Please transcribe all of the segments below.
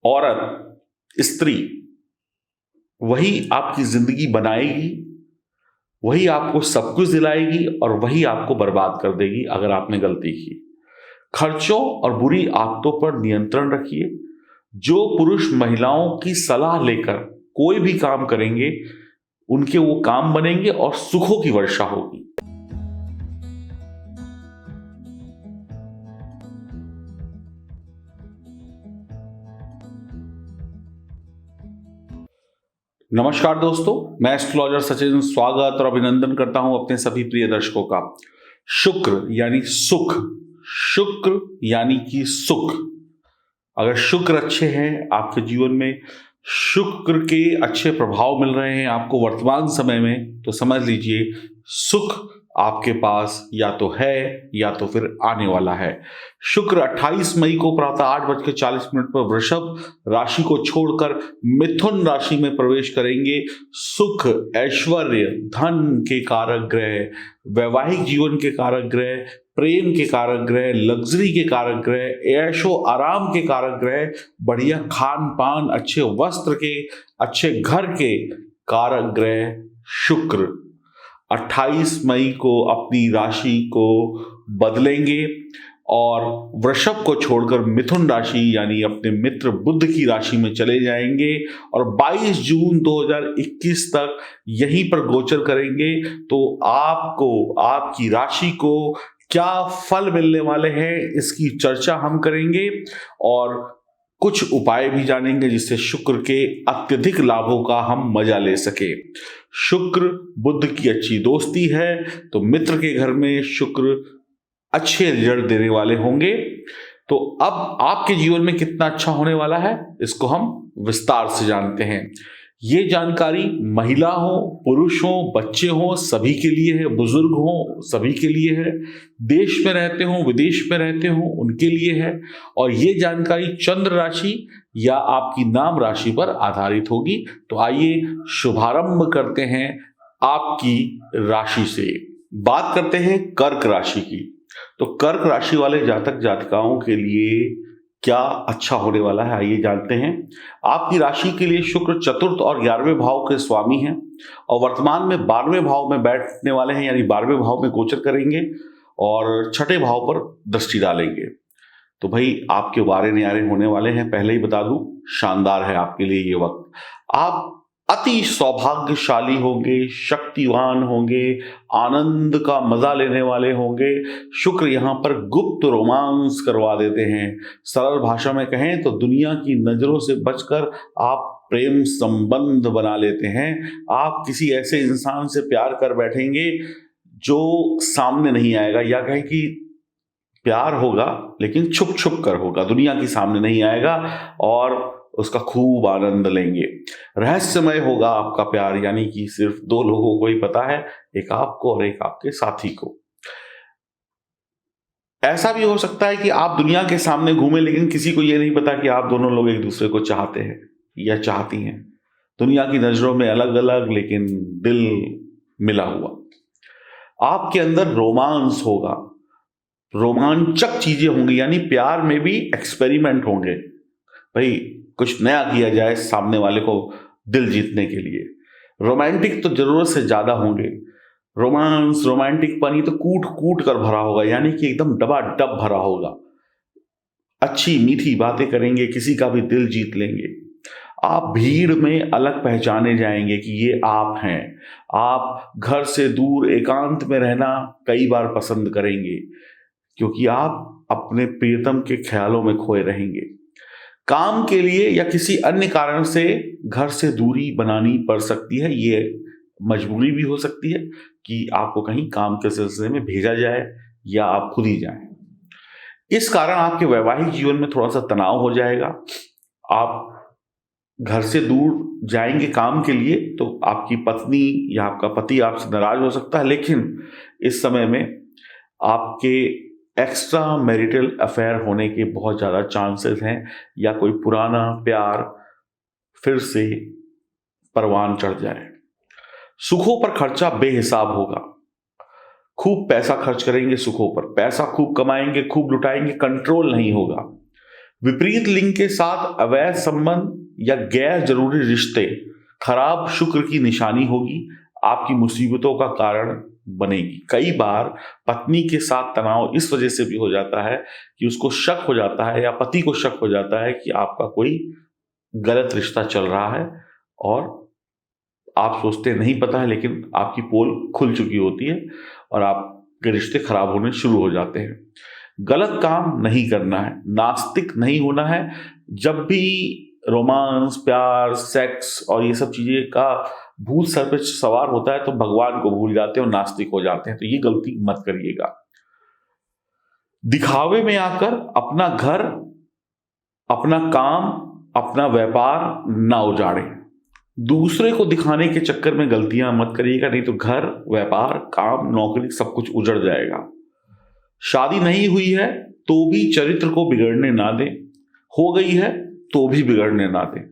औरत, स्त्री, वही आपकी जिंदगी बनाएगी, वही आपको सब कुछ दिलाएगी और वही आपको बर्बाद कर देगी अगर आपने गलती की। खर्चों और बुरी आदतों पर नियंत्रण रखिए। जो पुरुष महिलाओं की सलाह लेकर कोई भी काम करेंगे, उनके वो काम बनेंगे और सुखों की वर्षा होगी। नमस्कार दोस्तों, मैं एस्ट्रोलॉजर सचिन स्वागत और अभिनंदन करता हूं अपने सभी प्रिय दर्शकों का। शुक्र यानी सुख, शुक्र यानी कि सुख। अगर शुक्र अच्छे हैं आपके जीवन में, शुक्र के अच्छे प्रभाव मिल रहे हैं आपको वर्तमान समय में, तो समझ लीजिए सुख आपके पास या तो है या तो फिर आने वाला है। शुक्र 28 मई को प्रातः 8:40 पर वृषभ राशि को छोड़कर मिथुन राशि में प्रवेश करेंगे। सुख, ऐश्वर्य, धन के कारक ग्रह, वैवाहिक जीवन के कारक ग्रह, प्रेम के कारक ग्रह, लग्जरी के कारक ग्रह, ऐशो आराम के कारक ग्रह, बढ़िया खान पान, अच्छे वस्त्र के, अच्छे घर के कारक ग्रह शुक्र 28 मई को अपनी राशि को बदलेंगे और वृषभ को छोड़कर मिथुन राशि यानी अपने मित्र बुध की राशि में चले जाएंगे और 22 जून 2021 तक यहीं पर गोचर करेंगे। तो आपको, आपकी राशि को क्या फल मिलने वाले हैं, इसकी चर्चा हम करेंगे और कुछ उपाय भी जानेंगे जिससे शुक्र के अत्यधिक लाभों का हम मजा ले सके। शुक्र बुध की अच्छी दोस्ती है, तो मित्र के घर में शुक्र अच्छे रिजल्ट देने वाले होंगे। तो अब आपके जीवन में कितना अच्छा होने वाला है, इसको हम विस्तार से जानते हैं। ये जानकारी महिला हो, पुरुष हो, बच्चे हो, सभी के लिए है, बुजुर्ग हो सभी के लिए है, देश में रहते हो, विदेश में रहते हो उनके लिए है। और ये जानकारी चंद्र राशि या आपकी नाम राशि पर आधारित होगी। तो आइए शुभारंभ करते हैं आपकी राशि से। बात करते हैं कर्क राशि की। तो कर्क राशि वाले जातक जातिकाओं के लिए क्या अच्छा होने वाला है, आइए जानते हैं। आपकी राशि के लिए शुक्र चतुर्थ और 11वें भाव के स्वामी हैं और वर्तमान में 12वें भाव में बैठने वाले हैं, यानी 12वें भाव में गोचर करेंगे और छठे भाव पर दृष्टि डालेंगे। तो भाई आपके वारे न्यारे होने वाले हैं, पहले ही बता दूं, शानदार है आपके लिए ये वक्त। आप अति सौभाग्यशाली होंगे, शक्तिवान होंगे, आनंद का मजा लेने वाले होंगे। शुक्र यहाँ पर गुप्त रोमांस करवा देते हैं। सरल भाषा में कहें तो दुनिया की नजरों से बचकर आप प्रेम संबंध बना लेते हैं। आप किसी ऐसे इंसान से प्यार कर बैठेंगे जो सामने नहीं आएगा, या कहें कि प्यार होगा लेकिन छुप छुप कर होगा, दुनिया के सामने नहीं आएगा और उसका खूब आनंद लेंगे। रहस्यमय होगा आपका प्यार, यानी कि सिर्फ 2 लोगों को ही पता है, एक आपको और एक आपके साथी को। ऐसा भी हो सकता है कि आप दुनिया के सामने घूमें लेकिन किसी को यह नहीं पता कि आप दोनों लोग एक दूसरे को चाहते हैं या चाहती हैं। दुनिया की नजरों में अलग अलग लेकिन दिल मिला हुआ। आपके अंदर रोमांस होगा, रोमांचक चीजें होंगी, यानी प्यार में भी एक्सपेरिमेंट होंगे। भाई कुछ नया किया जाए सामने वाले को दिल जीतने के लिए। रोमांटिक तो जरूरत से ज्यादा होंगे। रोमांस, रोमांटिक पानी तो कूट कूट कर भरा होगा, यानी कि एकदम डबाडब भरा होगा। अच्छी मीठी बातें करेंगे, किसी का भी दिल जीत लेंगे। आप भीड़ में अलग पहचाने जाएंगे कि ये आप हैं। आप घर से दूर एकांत में रहना कई बार पसंद करेंगे क्योंकि आप अपने प्रियतम के ख्यालों में खोए रहेंगे। काम के लिए या किसी अन्य कारण से घर से दूरी बनानी पड़ सकती है। ये मजबूरी भी हो सकती है कि आपको कहीं काम के सिलसिले में भेजा जाए या आप खुद ही जाएं। इस कारण आपके वैवाहिक जीवन में थोड़ा सा तनाव हो जाएगा। आप घर से दूर जाएंगे काम के लिए तो आपकी पत्नी या आपका पति आपसे नाराज हो सकता है, लेकिन इस समय में आपके एक्स्ट्रा मैरिटल अफेयर होने के बहुत ज़्यादा चांसेस हैं, या कोई पुराना प्यार फिर से परवान चढ़ जाए। सुखों पर खर्चा बेहिसाब होगा। खूब पैसा खर्च करेंगे सुखों पर, पैसा खूब कमाएंगे, खूब लुटाएंगे, कंट्रोल नहीं होगा। विपरीत लिंग के साथ अवैध संबंध या गैर जरूरी रिश्ते खराब शुक्र की निशानी होगी, आपकी मुसीबतों का कारण बनेगी। कई बार पत्नी के साथ तनाव इस वजह से भी हो जाता है कि उसको शक हो जाता है या पति को शक हो जाता है कि आपका कोई गलत रिश्ता चल रहा है, और आप सोचते नहीं पता है, लेकिन आपकी पोल खुल चुकी होती है और आपके रिश्ते खराब होने शुरू हो जाते हैं। गलत काम नहीं करना है, नास्तिक नहीं होना है। जब भी रोमांस, प्यार, सेक्स और ये सब चीजें का भूत सर पे सवार होता है तो भगवान को भूल जाते हैं और नास्तिक हो जाते हैं, तो ये गलती मत करिएगा। दिखावे में आकर अपना घर, अपना काम, अपना व्यापार ना उजाड़ें। दूसरे को दिखाने के चक्कर में गलतियां मत करिएगा, नहीं तो घर, व्यापार, काम, नौकरी सब कुछ उजड़ जाएगा। शादी नहीं हुई है तो भी चरित्र को बिगड़ने ना दें, हो गई है तो भी बिगड़ने ना दें।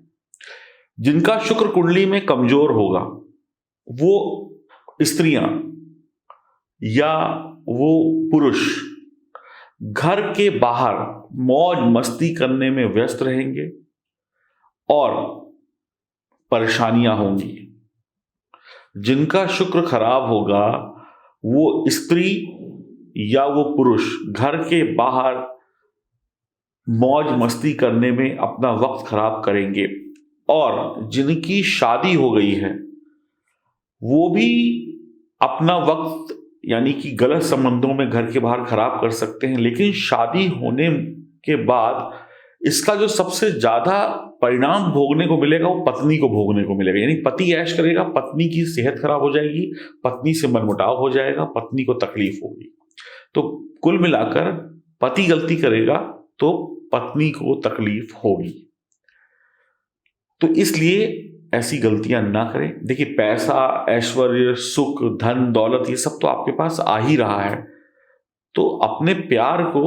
जिनका शुक्र कुंडली में कमजोर होगा वो स्त्रियां या वो पुरुष घर के बाहर मौज मस्ती करने में व्यस्त रहेंगे और परेशानियां होंगी। जिनका शुक्र खराब होगा वो स्त्री या वो पुरुष घर के बाहर मौज मस्ती करने में अपना वक्त खराब करेंगे, और जिनकी शादी हो गई है वो भी अपना वक्त यानी कि गलत संबंधों में घर के बाहर खराब कर सकते हैं। लेकिन शादी होने के बाद इसका जो सबसे ज्यादा परिणाम भोगने को मिलेगा वो पत्नी को भोगने को मिलेगा। यानी पति ऐश करेगा, पत्नी की सेहत खराब हो जाएगी, पत्नी से मनमुटाव हो जाएगा, पत्नी को तकलीफ होगी। तो कुल मिलाकर पति गलती करेगा तो पत्नी को तकलीफ होगी। तो इसलिए ऐसी गलतियां ना करें। देखिए, पैसा, ऐश्वर्य, सुख, धन, दौलत ये सब तो आपके पास आ ही रहा है, तो अपने प्यार को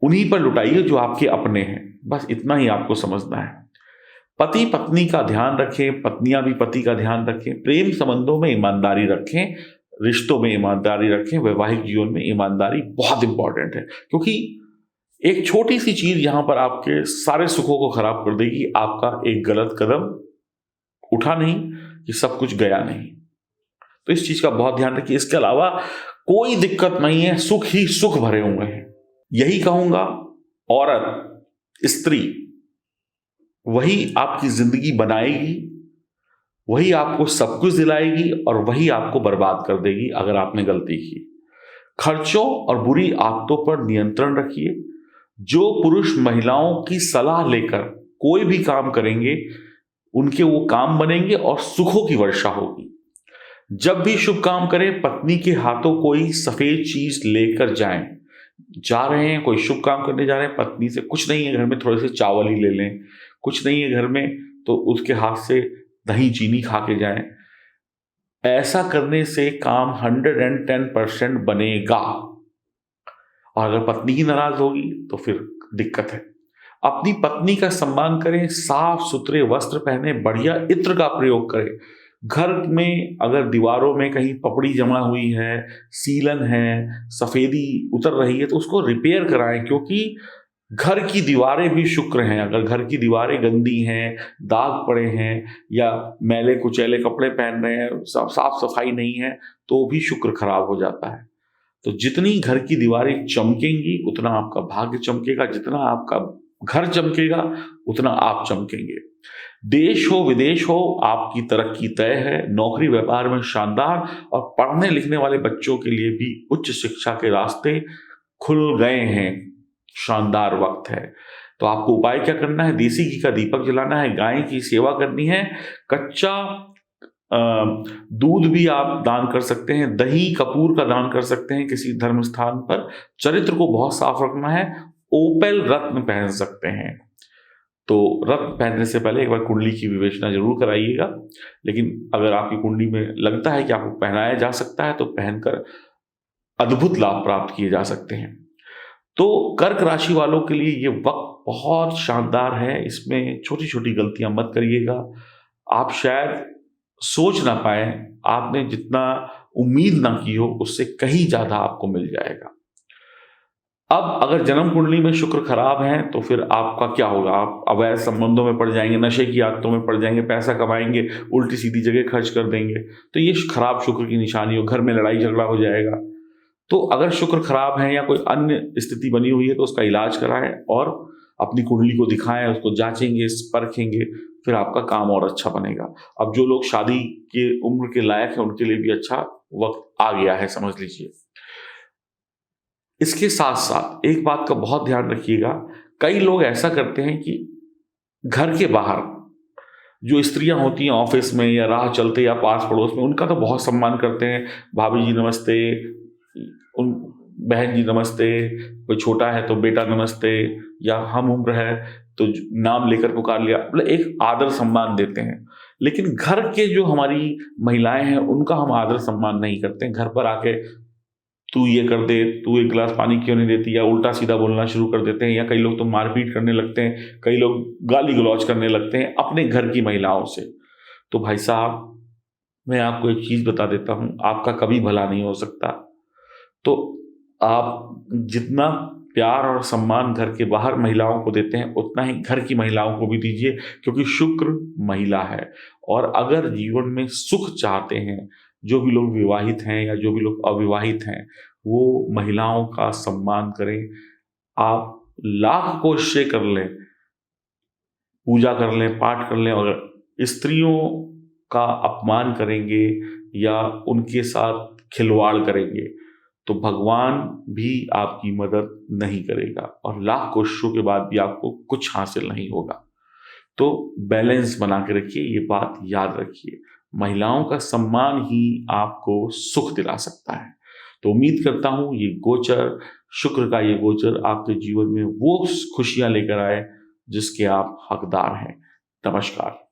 उन्हीं पर लुटाइए जो आपके अपने हैं। बस इतना ही आपको समझना है। पति पत्नी का ध्यान रखें, पत्नियां भी पति का ध्यान रखें, प्रेम संबंधों में ईमानदारी रखें, रिश्तों में ईमानदारी रखें, वैवाहिक जीवन में ईमानदारी बहुत इंपॉर्टेंट है, क्योंकि एक छोटी सी चीज यहां पर आपके सारे सुखों को खराब कर देगी। आपका एक गलत कदम उठा नहीं कि सब कुछ गया नहीं। तो इस चीज का बहुत ध्यान रखिए। इसके अलावा कोई दिक्कत नहीं है, सुख ही सुख भरे हुए हैं। यही कहूंगा, औरत, स्त्री वही आपकी जिंदगी बनाएगी, वही आपको सब कुछ दिलाएगी और वही आपको बर्बाद कर देगी अगर आपने गलती की। खर्चों और बुरी आदतों पर नियंत्रण रखिए। जो पुरुष महिलाओं की सलाह लेकर कोई भी काम करेंगे उनके वो काम बनेंगे और सुखों की वर्षा होगी। जब भी शुभ काम करें, पत्नी के हाथों कोई सफेद चीज लेकर जाएं। जा रहे हैं, कोई शुभ काम करने जा रहे हैं, पत्नी से कुछ नहीं है घर में, थोड़े से चावल ही ले लें, कुछ नहीं है घर में तो उसके हाथ से दही चीनी खा के जाएं। ऐसा करने से काम 110% बनेगा। और अगर पत्नी ही नाराज होगी तो फिर दिक्कत है। अपनी पत्नी का सम्मान करें, साफ सुथरे वस्त्र पहने, बढ़िया इत्र का प्रयोग करें। घर में अगर दीवारों में कहीं पपड़ी जमा हुई है, सीलन है, सफेदी उतर रही है तो उसको रिपेयर कराएं, क्योंकि घर की दीवारें भी शुक्र हैं। अगर घर की दीवारें गंदी हैं, दाग पड़े हैं या मैले कुचैले कपड़े पहन रहे हैं, साफ सफाई नहीं है, तो भी शुक्र खराब हो जाता है। तो जितनी घर की दीवारें चमकेंगी उतना आपका भाग्य चमकेगा, जितना आपका घर चमकेगा उतना आप चमकेंगे। देश हो विदेश हो, आपकी तरक्की तय है। नौकरी व्यापार में शानदार, और पढ़ने लिखने वाले बच्चों के लिए भी उच्च शिक्षा के रास्ते खुल गए हैं। शानदार वक्त है। तो आपको उपाय क्या करना है? देसी घी का दीपक जलाना है, गाय की सेवा करनी है, कच्चा दूध भी आप दान कर सकते हैं, दही कपूर का दान कर सकते हैं किसी धर्म स्थान पर। चरित्र को बहुत साफ रखना है। ओपेल रत्न पहन सकते हैं। तो रत्न पहनने से पहले एक बार कुंडली की विवेचना जरूर कराइएगा, लेकिन अगर आपकी कुंडली में लगता है कि आपको पहनाया जा सकता है तो पहनकर अद्भुत लाभ प्राप्त किए जा सकते हैं। तो कर्क राशि वालों के लिए ये वक्त बहुत शानदार है। इसमें छोटी छोटी गलतियां मत करिएगा। आप शायद सोच ना पाए, आपने जितना उम्मीद ना की हो उससे कहीं ज्यादा आपको मिल जाएगा। अब अगर जन्म कुंडली में शुक्र खराब है तो फिर आपका क्या होगा? आप अवैध संबंधों में पड़ जाएंगे, नशे की आदतों में पड़ जाएंगे, पैसा कमाएंगे, उल्टी सीधी जगह खर्च कर देंगे। तो ये खराब शुक्र की निशानी हो, घर में लड़ाई झगड़ा हो जाएगा। तो अगर शुक्र खराब है या कोई अन्य स्थिति बनी हुई है तो उसका इलाज कराएं और अपनी कुंडली को दिखाएं, उसको जांचेंगे, परखेंगे, फिर आपका काम और अच्छा बनेगा। अब जो लोग शादी के उम्र के लायक हैं उनके लिए भी अच्छा वक्त आ गया है, समझ लीजिए। इसके साथ साथ एक बात का बहुत ध्यान रखिएगा, कई लोग ऐसा करते हैं कि घर के बाहर जो स्त्रियां होती हैं ऑफिस में या राह चलते या पास पड़ोस में, उनका तो बहुत सम्मान करते हैं। भाभी जी नमस्ते, उन बहन जी नमस्ते, कोई छोटा है तो बेटा नमस्ते, या हम उम्र है तो नाम लेकर पुकार लिया, मतलब एक आदर सम्मान देते हैं। लेकिन घर के जो हमारी महिलाएं हैं उनका हम आदर सम्मान नहीं करते हैं। घर पर आके तू ये कर दे, तू एक गिलास पानी क्यों नहीं देती, या उल्टा सीधा बोलना शुरू कर देते हैं, या कई लोग तो मारपीट करने लगते हैं, कई लोग गाली गलौज करने लगते हैं अपने घर की महिलाओं से। तो भाई साहब, मैं आपको एक चीज बता देता हूं, आपका कभी भला नहीं हो सकता। तो आप जितना प्यार और सम्मान घर के बाहर महिलाओं को देते हैं उतना ही घर की महिलाओं को भी दीजिए, क्योंकि शुक्र महिला है। और अगर जीवन में सुख चाहते हैं, जो भी लोग विवाहित हैं या जो भी लोग अविवाहित हैं, वो महिलाओं का सम्मान करें। आप लाख कोशिशें कर लें, पूजा कर लें, पाठ कर लें, और स्त्रियों का अपमान करेंगे या उनके साथ खिलवाड़ करेंगे तो भगवान भी आपकी मदद नहीं करेगा और लाख कोशिशों के बाद भी आपको कुछ हासिल नहीं होगा। तो बैलेंस बना के रखिए, ये बात याद रखिए। महिलाओं का सम्मान ही आपको सुख दिला सकता है। तो उम्मीद करता हूं ये गोचर, शुक्र का ये गोचर आपके जीवन में वो खुशियां लेकर आए जिसके आप हकदार हैं। नमस्कार।